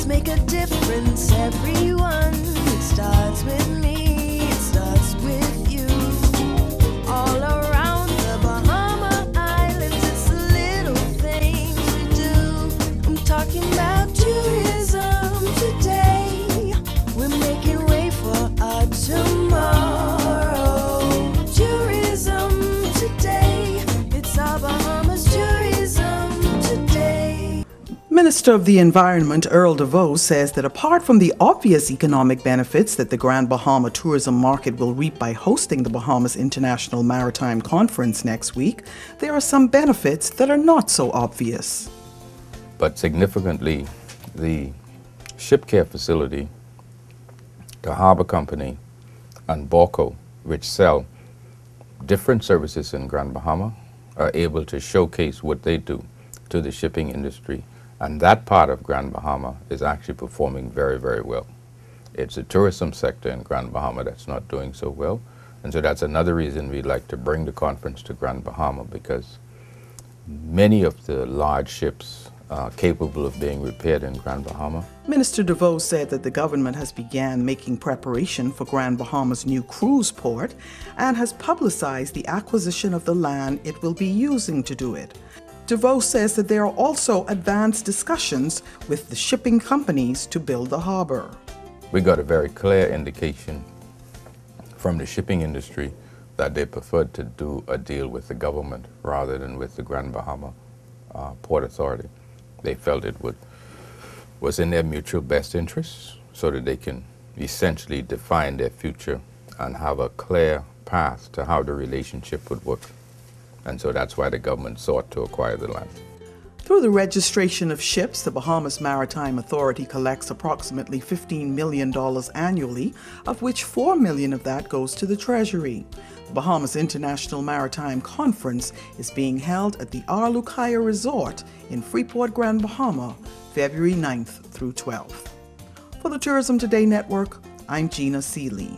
Let's make a difference, everyone. It starts with me, it starts with you. All around the Bahama Islands, it's the little things we do. I'm talking about tourism today. We're making way for our tomorrow. Tourism today, it's our Bahamas tourism today. Minister of the Environment Earl DeVoe says that apart from the obvious economic benefits that the Grand Bahama tourism market will reap by hosting the Bahamas International Maritime Conference next week, there are some benefits that are not so obvious. But significantly, the ship care facility, the Harbor Company, and BORCO, which sell different services in Grand Bahama, are able to showcase what they do to the shipping industry. And that part of Grand Bahama is actually performing very, very well. It's the tourism sector in Grand Bahama that's not doing so well. And so that's another reason we'd like to bring the conference to Grand Bahama, because many of the large ships are capable of being repaired in Grand Bahama. Minister DeVoe said that the government has began making preparation for Grand Bahama's new cruise port and has publicized the acquisition of the land it will be using to do it. DeVoe says that there are also advanced discussions with the shipping companies to build the harbor. We got a very clear indication from the shipping industry that they preferred to do a deal with the government rather than with the Grand Bahama Port Authority. They felt it was in their mutual best interests so that they can essentially define their future and have a clear path to how the relationship would work. And so that's why the government sought to acquire the land. Through the registration of ships, the Bahamas Maritime Authority collects approximately $15 million annually, of which $4 million of that goes to the Treasury. The Bahamas International Maritime Conference is being held at the Arlucaya Resort in Freeport, Grand Bahama, February 9th through 12th. For the Tourism Today Network, I'm Gina Seeley.